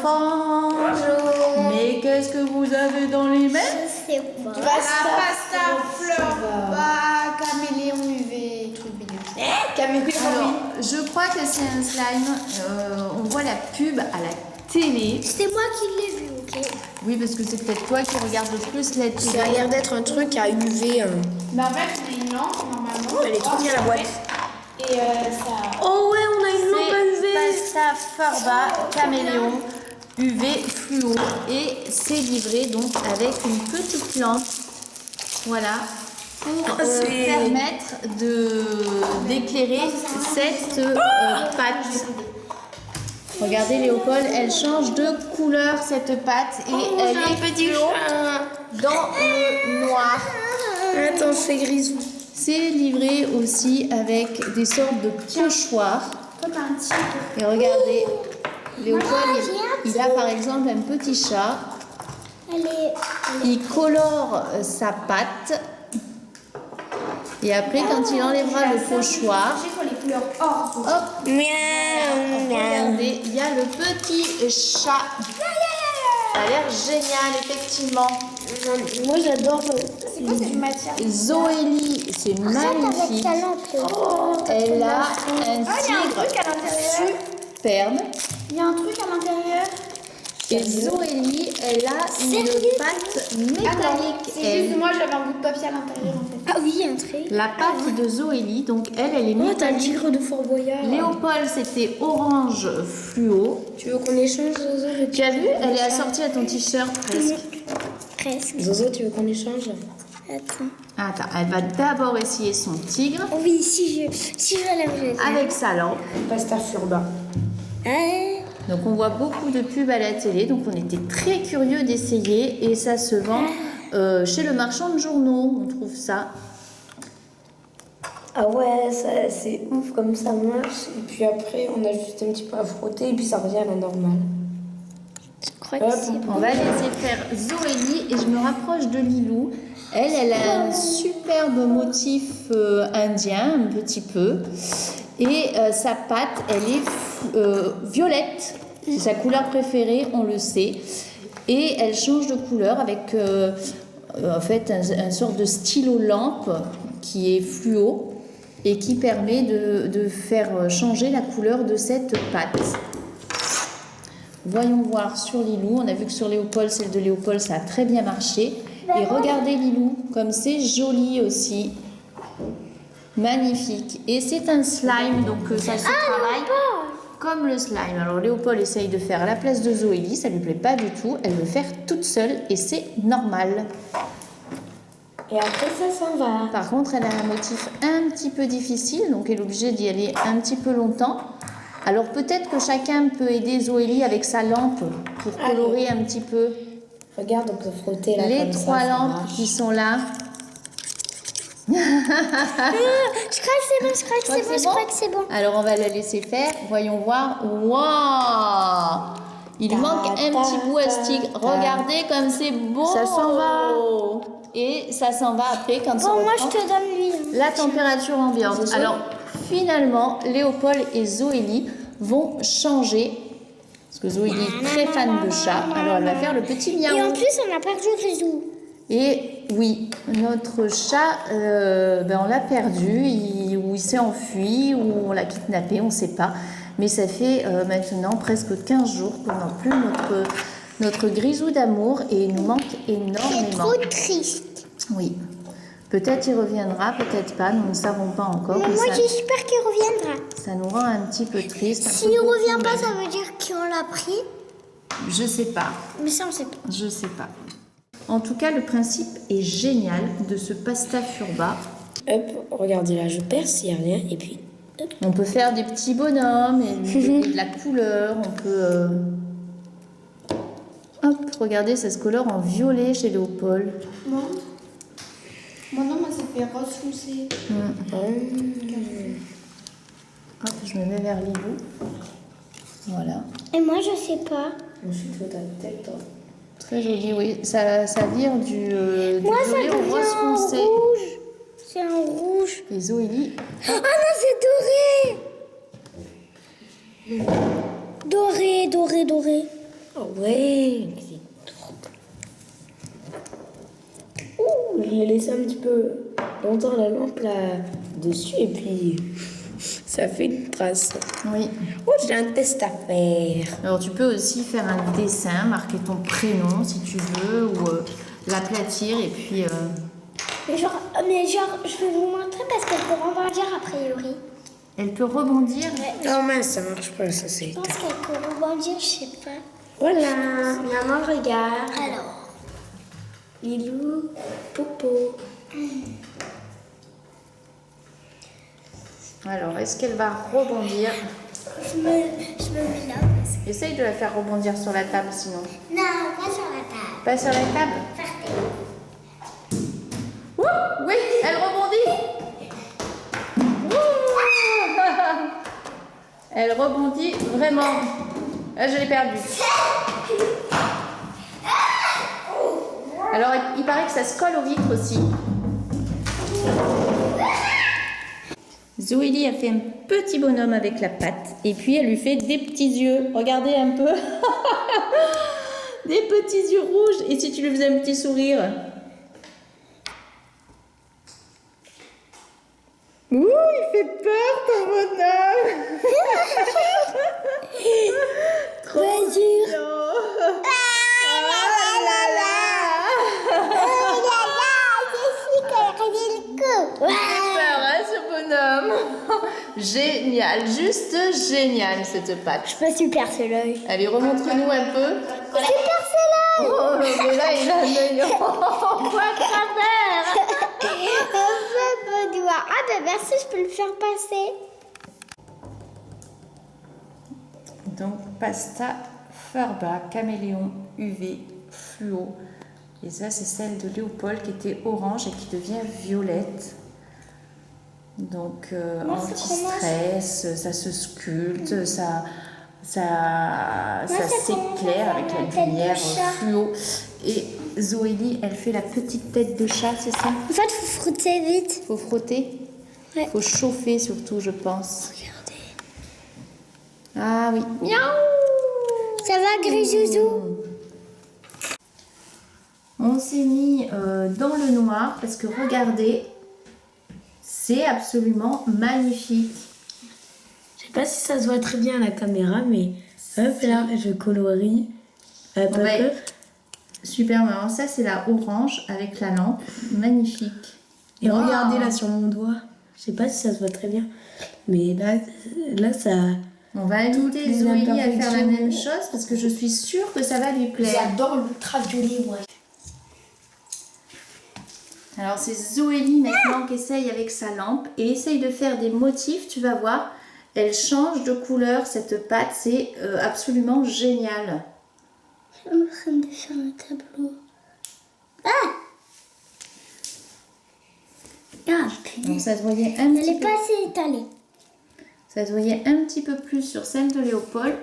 enfants. Bonjour. Mais qu'est-ce que vous avez dans les mains? Je sais pas. Pasta fleur, caméléon UV, truc bidon. Caméléon, Alors, je crois que c'est un slime. On voit la pub à la télé. C'est moi qui l'ai vu, ok. Oui, parce que c'est peut-être toi qui regardes le plus la télé. Ça a l'air d'être un truc à UV. Mais en fait, on a une lampe normalement. Elle est trop bien la boîte. Et ça. Oh ouais, on a une lampe à UV. C'est Pasta Forba Caméléon UV fluo et c'est livré donc avec une petite lampe. Voilà. Pour permettre d'éclairer cette pâte. Regardez Léopold, elle change de couleur cette pâte et elle est fluo dans le noir. Attends, c'est grisou. C'est livré aussi avec des sortes de pochoirs. Et regardez, Léopold, il a par exemple un petit chat. Il colore sa patte. Et après, quand il enlèvera le pochoir, Pour les couleurs or. hop, regardez, il y a le petit chat. Ça a l'air génial, effectivement. Moi, j'adore. C'est quoi cette matière? Zoélie, c'est magnifique. Elle a un tigre truc à l'intérieur. superbe. Il y a un truc à l'intérieur. Et Zoélie, elle a une pâte métallique. C'est juste moi, j'avais un bout de papier à l'intérieur en fait. Ah oui, un trait. La pâte de Zoélie, donc elle est Oh, t'as le métallique. tigre de Fort Boyard. Léopold, c'était orange fluo. Tu veux qu'on échange, Zozo? Tu as vu? Elle est assortie à ton t-shirt presque. Presque. Zozo, tu veux qu'on échange? Attends. Attends, elle va d'abord essayer son tigre Oui, si je l'avais. avec sa lampe. Pasta Furba. Donc on voit beaucoup de pubs à la télé, donc on était très curieux d'essayer et ça se vend chez le marchand de journaux, on trouve ça. Ah ouais, c'est ouf comme ça marche. Et puis après, on a juste un petit peu à frotter et puis ça revient à la normale. Je crois que c'est On va laisser faire Zoélie et je me rapproche de Lilou. Elle a un superbe motif indien, un petit peu. Et sa pâte, elle est violette. C'est sa couleur préférée, on le sait. Et elle change de couleur avec en fait un sorte de stylo lampe qui est fluo et qui permet de faire changer la couleur de cette pâte. Voyons voir sur Lilou. On a vu que sur Léopold, celle de Léopold, ça a très bien marché. Et regardez Lilou, comme c'est joli aussi. Magnifique. Et c'est un slime, donc ça se travaille comme le slime. Alors Léopold essaye de faire à la place de Zoélie, ça lui plaît pas du tout. Elle veut faire toute seule et c'est normal. Et après, ça s'en va. Par contre, elle a un motif un petit peu difficile, donc elle est obligée d'y aller un petit peu longtemps. Alors peut-être que chacun peut aider Zoélie avec sa lampe pour colorer un petit peu. Regarde, on peut frotter là. Les comme trois ça lampes marche. qui sont là. Je crois que c'est bon, je crois que c'est bon. Alors on va la laisser faire. Voyons voir. Waouh! Il manque un petit bout à stick. Regardez comme c'est beau. Ça s'en va. Et ça s'en va après quand ça Bon, moi reprend je te donne lui. la température ambiante. Alors finalement, Léopold et Zoélie vont changer. Parce que Zoélie est très fan de chat. Alors elle va faire le petit miaou. Et en plus, on a perdu Grisou. Et oui, notre chat, on l'a perdu, ou il s'est enfui, ou on l'a kidnappé, on ne sait pas. Mais ça fait maintenant presque 15 jours qu'on n'a plus notre grisou d'amour et il nous manque C'est énormément. trop triste. Oui, peut-être il reviendra, peut-être pas, nous ne savons pas encore. Mais mais moi ça, j'espère qu'il reviendra. ça nous rend un petit peu triste. S'il ne revient pas, ça veut dire qu'on l'a pris. Je sais pas. Mais ça, on sait pas. Je sais pas. En tout cas, le principe est génial de ce pasta furba. Hop, regardez là, je perce, il n'y a rien. Et puis, hop. On peut faire des petits bonhommes et lui donner de la couleur. On peut... Hop, regardez, ça se colore en violet chez Léopold. Moi non, moi ça fait rose foncé. Hop, je me mets vers Lilou. Voilà. Et moi, je sais pas. Je suis toute à tête. Très joli, oui. Ça vire du Moi, ça violet au devient rose en foncé. rouge. C'est un rouge. Et Zoélie, Ah non, c'est doré. Doré. Oh ouais, c'est trop. Ouh, je l'ai laissé un petit peu longtemps la lampe là dessus et puis ça fait une trace. Oui. Oh, j'ai un test à faire. Alors tu peux aussi faire un dessin, marquer ton prénom si tu veux, ou l'aplatir et puis... Mais genre, je vais vous montrer parce qu'elle peut rebondir a priori. Elle peut rebondir. Non, mais ça marche pas, ça c'est. Je pense qu'elle peut rebondir, je sais pas. Voilà, maman regarde. Alors, Lilou, Popo. Alors, est-ce qu'elle va rebondir? je me mets là parce que... Essaye de la faire rebondir sur la table sinon. Non, pas sur la table. Pas sur la table? Ouh, oui, elle rebondit. Ouh. Elle rebondit vraiment. Là, je l'ai perdue. Alors, il paraît que ça se colle aux vitres aussi. Zoélie a fait un petit bonhomme avec la patte et puis elle lui fait des petits yeux. Regardez un peu. Des petits yeux rouges. Et si tu lui faisais un petit sourire? Ouh, il fait peur ton bonhomme. Trop mignon. Ah là là. Il fait peur, hein, ce bonhomme. Génial, juste génial cette patte. Je peux super ce l'œil. Allez, remontre-nous un peu. Super ce l'œil. Oh, mais là, il a un œil en point de travers. Un peu doigt. Ah ben merci, je peux le faire passer. Donc, pasta Furba, caméléon, UV, fluo. Et ça, c'est celle de Léopold qui était orange et qui devient violette. Donc, anti-stress, ça se sculpte, ça s'éclaire avec la lumière fluo. Et Zoélie, elle fait la petite tête de chat, c'est ça? En fait, faut frotter vite. Faut frotter? Ouais. Faut chauffer surtout, je pense. Regardez. Ah oui. Miaou! Ça va, Grisou? On s'est mis dans le noir parce que regardez, c'est absolument magnifique. Je sais pas si ça se voit très bien à la caméra, mais hop là, je colorie. Hop, Ouais. hop. Super marrant. Ça, c'est la orange avec la lampe. Magnifique. Et Wow. regardez là sur mon doigt. Je sais pas si ça se voit très bien, mais là ça. On va Toutes inviter les Zoélie à faire la imperfections. même chose parce que je suis sûre que ça va lui plaire. J'adore l'ultraviolet, moi. Alors c'est Zoélie maintenant qui essaye avec sa lampe et essaye de faire des motifs, tu vas voir. Elle change de couleur cette pâte, c'est absolument génial. Je suis en train de faire un tableau. Ah, putain. Donc ça se voyait un Elle petit est peu, pas assez étalée. ça se voyait un petit peu plus sur celle de Léopold.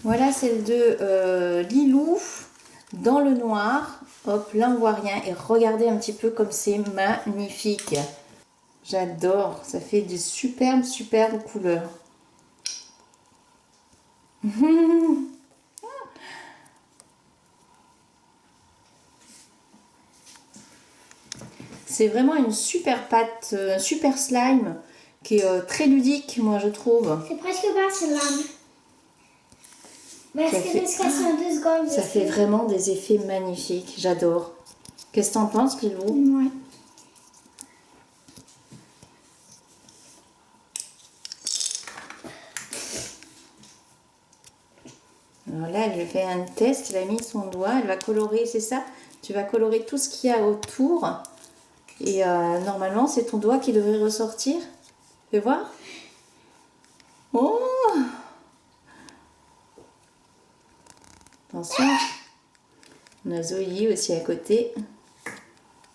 Voilà celle de Lilou dans le noir. Hop, là on voit rien et regardez un petit peu comme c'est magnifique. J'adore, ça fait des superbes couleurs. C'est vraiment une super pâte, un super slime qui est très ludique, moi je trouve. C'est presque pas ce lame. Parce Ça que fait- jusqu'à 2 secondes. Ça fait vraiment des effets magnifiques, j'adore. Qu'est-ce que t'en penses, Lilou? Ouais. Alors là, elle fait un test, elle a mis son doigt, elle va colorer, c'est ça? Tu vas colorer tout ce qu'il y a autour. Et normalement, c'est ton doigt qui devrait ressortir. Fais voir. Oh! Attention. On a Zoé aussi à côté.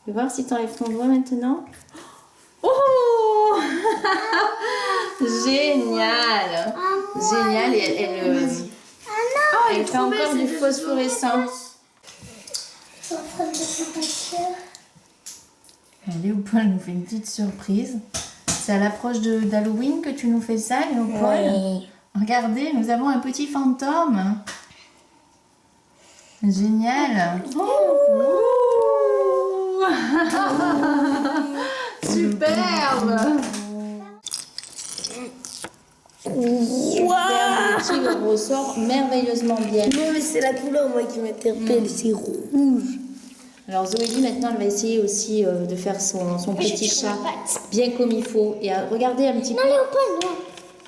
Fais voir si tu enlèves ton doigt maintenant. Oh! Génial! Génial! Et elle fait encore du phosphorescent. Je suis en train de faire passer. Léopold nous fait une petite surprise. C'est à l'approche d'Halloween que tu nous fais ça, Léopold? Regardez, nous avons un petit fantôme. Génial. Superbe. Superbe, le ressort merveilleusement bien. Non, mais c'est la couleur, moi, qui m'interpelle. C'est rouge. Alors Zoélie, maintenant, elle va essayer aussi de faire son petit chat bien comme il faut. Et regardez un petit peu.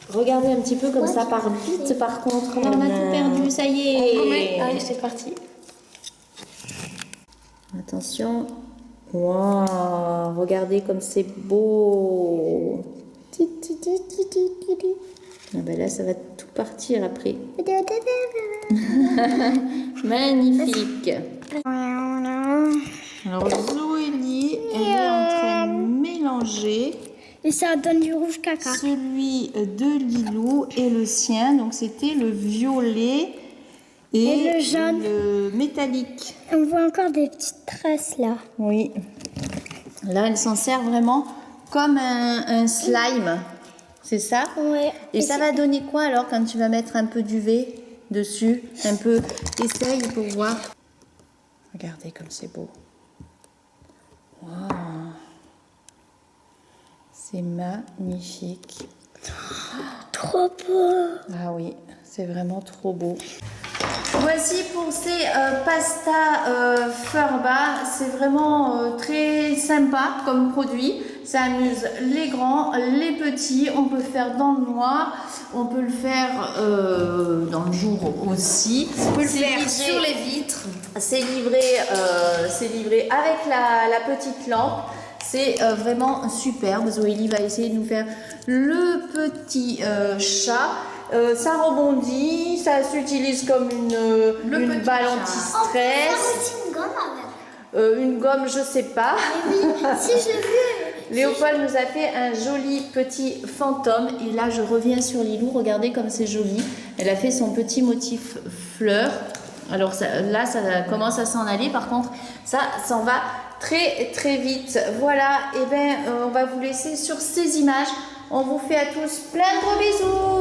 Regardez un petit peu comme ça part vite par contre. Là, on a tout perdu, ça y est. Allez, c'est parti. Attention. Waouh, regardez comme c'est beau. Ah ben là, ça va tout partir après. Magnifique. Alors Zoélie, elle est en train de mélanger Et ça donne du rouge caca. celui de Lilou et le sien. Donc c'était le violet et le jaune. le métallique. On voit encore des petites traces là. Oui. Là, elle s'en sert vraiment comme un slime. C'est ça? Ouais. Et ça va donner quoi alors quand tu vas mettre un peu d'UV dessus? Un peu. Essaye pour voir. Regardez comme c'est beau. Waouh. C'est magnifique. Trop beau. Ah oui, c'est vraiment trop beau. Voici pour ces pasta Furba. C'est vraiment très sympa comme produit. Ça amuse les grands, les petits. On peut le faire dans le noir. On peut le faire dans le jour aussi. On peut le faire sur les vitres. C'est livré avec la petite lampe. C'est vraiment superbe. Zoélie va essayer de nous faire le petit chat. Ça rebondit, ça s'utilise comme une balle anti-stress. aussi une gomme avec. Une gomme, je sais pas. Oui, si je l'ai vu. Léopold nous a fait un joli petit fantôme. Et là, je reviens sur Lilou. Regardez comme c'est joli. Elle a fait son petit motif fleur. Alors là, ça commence à s'en aller. Par contre, ça s'en va très très vite. Voilà, et on va vous laisser sur ces images. On vous fait à tous plein de gros bisous.